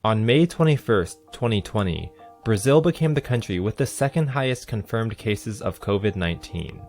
On May 21st, 2020, Brazil became the country with the second highest confirmed cases of COVID-19.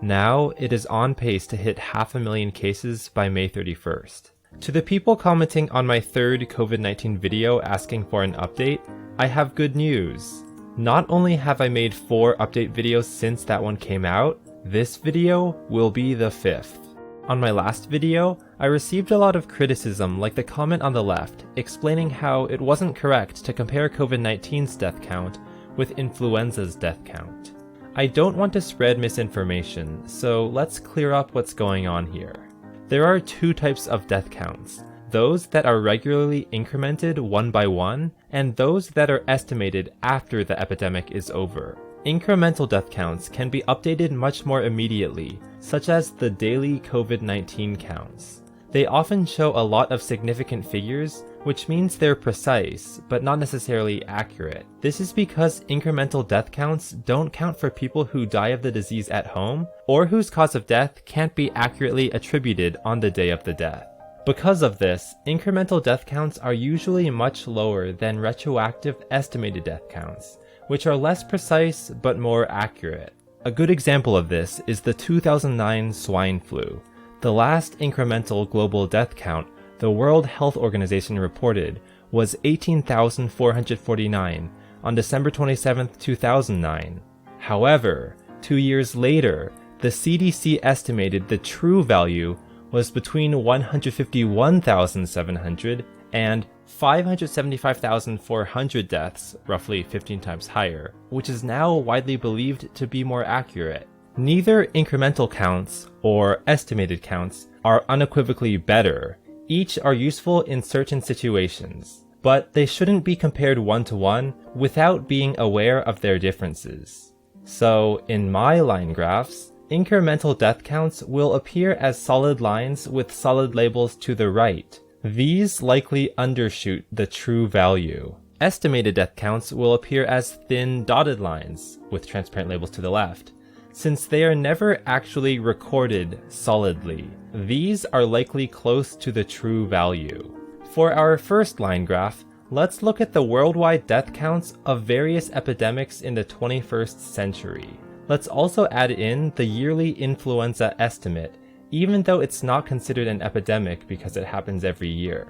Now, it is on pace to hit 500,000 cases by May 31st. To the people commenting on my third COVID-19 video asking for an update, I have good news. Not only have I made 4 update videos since that one came out, this video will be the 5th. On my last video, I received a lot of criticism like the comment on the left explaining how it wasn't correct to compare COVID-19's death count with influenza's death count. I don't want to spread misinformation, so let's clear up what's going on here. There are 2 types of death counts, those that are regularly incremented one by one, and those that are estimated after the epidemic is over. Incremental death counts can be updated much more immediately, such as the daily COVID-19 counts. They often show a lot of significant figures, which means they're precise, but not necessarily accurate. This is because incremental death counts don't count for people who die of the disease at home, or whose cause of death can't be accurately attributed on the day of the death. Because of this, incremental death counts are usually much lower than retroactive estimated death counts, which are less precise but more accurate. A good example of this is the 2009 swine flu. The last incremental global death count the World Health Organization reported was 18,449 on December 27, 2009. However, 2 years later, the CDC estimated the true value was between 151,700 and 575,400 deaths, roughly 15 times higher, which is now widely believed to be more accurate. Neither incremental counts or estimated counts are unequivocally better. Each are useful in certain situations, but they shouldn't be compared one-to-one without being aware of their differences. So, in my line graphs, incremental death counts will appear as solid lines with solid labels to the right. These likely undershoot the true value. Estimated death counts will appear as thin dotted lines with transparent labels to the left. Since they are never actually recorded solidly, these are likely close to the true value. For our first line graph, let's look at the worldwide death counts of various epidemics in the 21st century. Let's also add in the yearly influenza estimate, even though it's not considered an epidemic because it happens every year.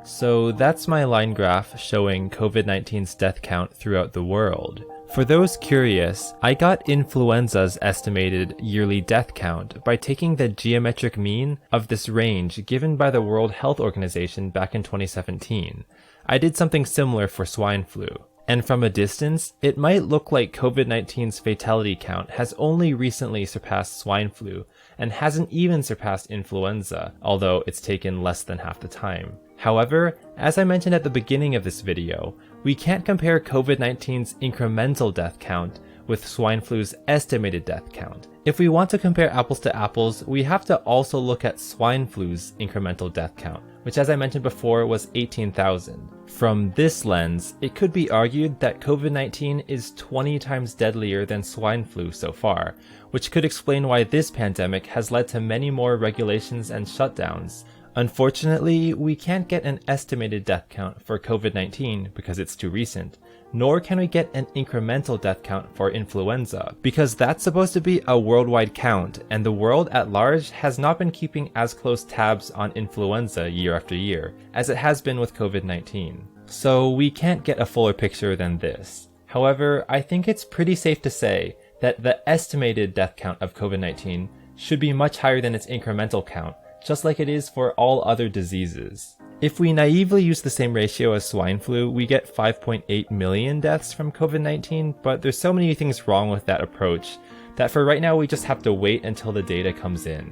So that's my line graph showing COVID-19's death count throughout the world. For those curious, I got influenza's estimated yearly death count by taking the geometric mean of this range given by the World Health Organization back in 2017. I did something similar for swine flu. And from a distance, it might look like COVID-19's fatality count has only recently surpassed swine flu and hasn't even surpassed influenza, although it's taken less than half the time. However, as I mentioned at the beginning of this video, we can't compare COVID-19's incremental death count with swine flu's estimated death count. If we want to compare apples to apples, we have to also look at swine flu's incremental death count, which as I mentioned before was 18,000. From this lens, it could be argued that COVID-19 is 20 times deadlier than swine flu so far, which could explain why this pandemic has led to many more regulations and shutdowns. Unfortunately, we can't get an estimated death count for COVID-19 because it's too recent, nor can we get an incremental death count for influenza, because that's supposed to be a worldwide count, and the world at large has not been keeping as close tabs on influenza year after year, as it has been with COVID-19. So we can't get a fuller picture than this. However, I think it's pretty safe to say that the estimated death count of COVID-19 should be much higher than its incremental count, just like it is for all other diseases. If we naively use the same ratio as swine flu, we get 5.8 million deaths from COVID-19, but there's so many things wrong with that approach that for right now we just have to wait until the data comes in.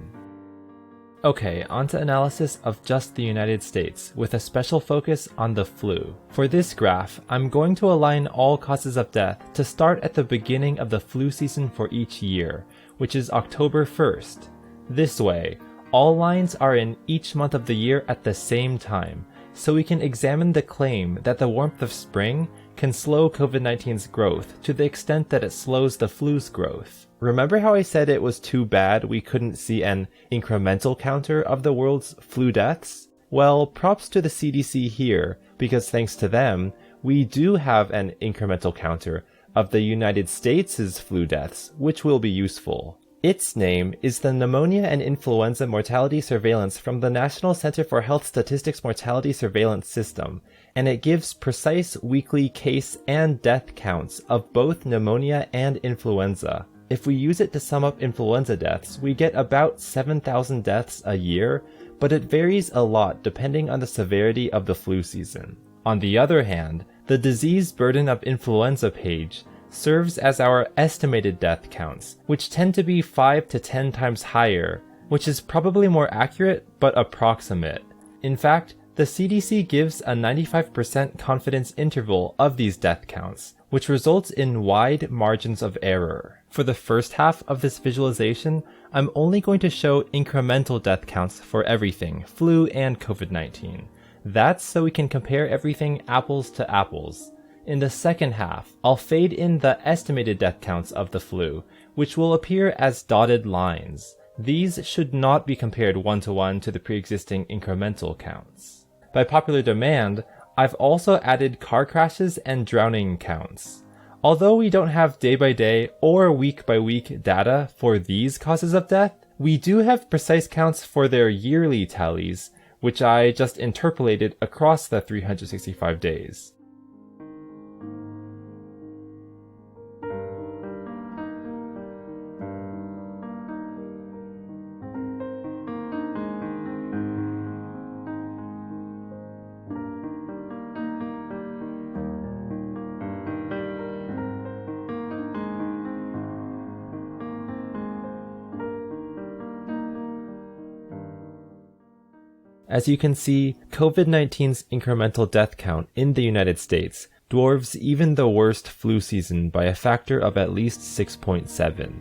Okay, onto analysis of just the United States, with a special focus on the flu. For this graph, I'm going to align all causes of death to start at the beginning of the flu season for each year, which is October 1st. This way, all lines are in each month of the year at the same time, so we can examine the claim that the warmth of spring can slow COVID-19's growth to the extent that it slows the flu's growth. Remember how I said it was too bad we couldn't see an incremental counter of the world's flu deaths? Well, props to the CDC here, because thanks to them, we do have an incremental counter of the United States' flu deaths, which will be useful. Its name is the Pneumonia and Influenza Mortality Surveillance from the National Center for Health Statistics Mortality Surveillance System, and it gives precise weekly case and death counts of both pneumonia and influenza. If we use it to sum up influenza deaths, we get about 7,000 deaths a year, but it varies a lot depending on the severity of the flu season. On the other hand, the disease burden of influenza page serves as our estimated death counts, which tend to be 5 to 10 times higher, which is probably more accurate but approximate. In fact, the CDC gives a 95% confidence interval of these death counts, which results in wide margins of error. For the first half of this visualization, I'm only going to show incremental death counts for everything, flu and COVID-19. That's so we can compare everything apples to apples. In the second half, I'll fade in the estimated death counts of the flu, which will appear as dotted lines. These should not be compared one-to-one to the pre-existing incremental counts. By popular demand, I've also added car crashes and drowning counts. Although we don't have day-by-day or week-by-week data for these causes of death, we do have precise counts for their yearly tallies, which I just interpolated across the 365 days. As you can see, COVID-19's incremental death count in the United States dwarfs even the worst flu season by a factor of at least 6.7.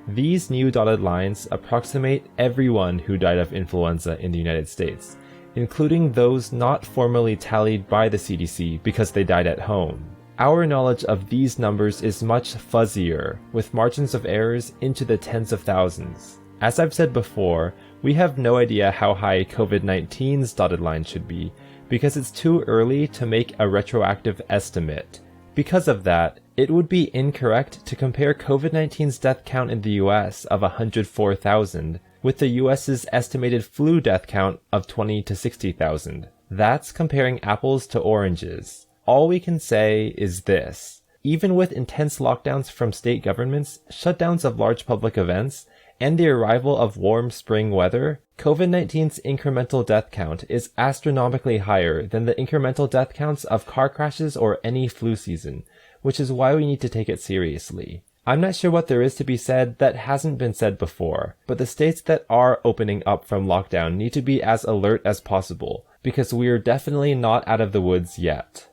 These new dotted lines approximate everyone who died of influenza in the United States, including those not formally tallied by the CDC because they died at home. Our knowledge of these numbers is much fuzzier, with margins of errors into the tens of thousands. As I've said before, we have no idea how high COVID-19's dotted line should be, because it's too early to make a retroactive estimate. Because of that, it would be incorrect to compare COVID-19's death count in the US of 104,000 with the US's estimated flu death count of 20 to 60,000. That's comparing apples to oranges. All we can say is this: even with intense lockdowns from state governments, shutdowns of large public events, and the arrival of warm spring weather, COVID-19's incremental death count is astronomically higher than the incremental death counts of car crashes or any flu season, which is why we need to take it seriously. I'm not sure what there is to be said that hasn't been said before, but the states that are opening up from lockdown need to be as alert as possible, because we are definitely not out of the woods yet.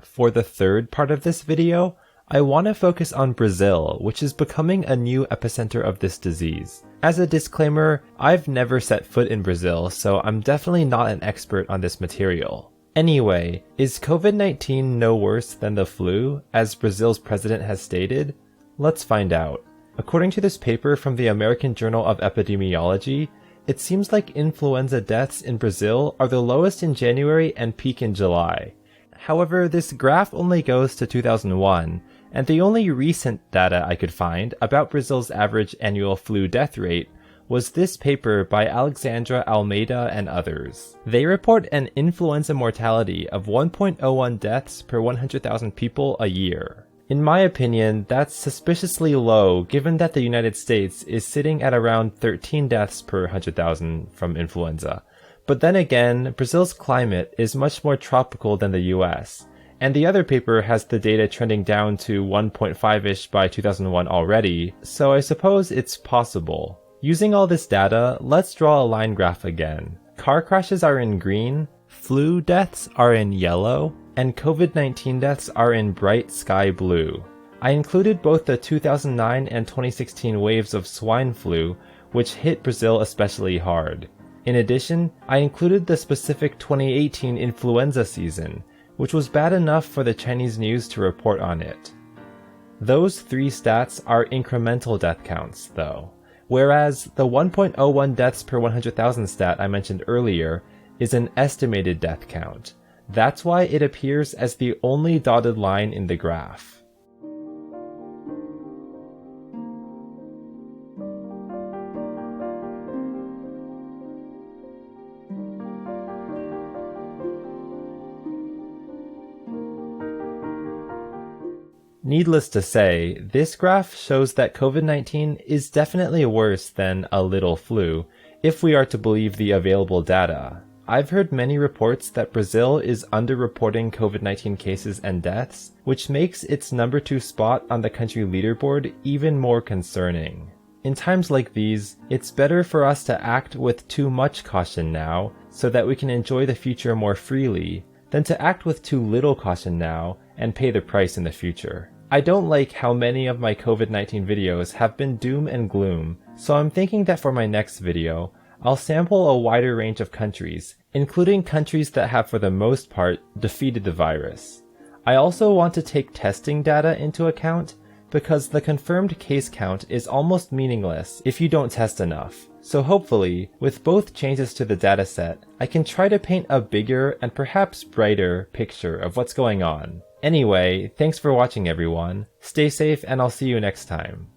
For the third part of this video, I want to focus on Brazil, which is becoming a new epicenter of this disease. As a disclaimer, I've never set foot in Brazil, so I'm definitely not an expert on this material. Anyway, is COVID-19 no worse than the flu, as Brazil's president has stated? Let's find out. According to this paper from the American Journal of Epidemiology, it seems like influenza deaths in Brazil are the lowest in January and peak in July. However, this graph only goes to 2001, and the only recent data I could find about Brazil's average annual flu death rate was this paper by Alexandra Almeida and others. They report an influenza mortality of 1.01 deaths per 100,000 people a year. In my opinion, that's suspiciously low given that the United States is sitting at around 13 deaths per 100,000 from influenza. But then again, Brazil's climate is much more tropical than the US, and the other paper has the data trending down to 1.5-ish by 2001 already, so I suppose it's possible. Using all this data, let's draw a line graph again. Car crashes are in green, flu deaths are in yellow, and COVID-19 deaths are in bright sky blue. I included both the 2009 and 2016 waves of swine flu, which hit Brazil especially hard. In addition, I included the specific 2018 influenza season, which was bad enough for the Chinese news to report on it. Those three stats are incremental death counts, though, whereas the 1.01 deaths per 100,000 stat I mentioned earlier is an estimated death count. That's why it appears as the only dotted line in the graph. Needless to say, this graph shows that COVID-19 is definitely worse than a little flu, if we are to believe the available data. I've heard many reports that Brazil is underreporting COVID-19 cases and deaths, which makes its number 2 spot on the country leaderboard even more concerning. In times like these, it's better for us to act with too much caution now, so that we can enjoy the future more freely, than to act with too little caution now and pay the price in the future. I don't like how many of my COVID-19 videos have been doom and gloom, so I'm thinking that for my next video, I'll sample a wider range of countries, including countries that have for the most part defeated the virus. I also want to take testing data into account, because the confirmed case count is almost meaningless if you don't test enough. So hopefully, with both changes to the dataset, I can try to paint a bigger and perhaps brighter picture of what's going on. Anyway, thanks for watching everyone. Stay safe and I'll see you next time.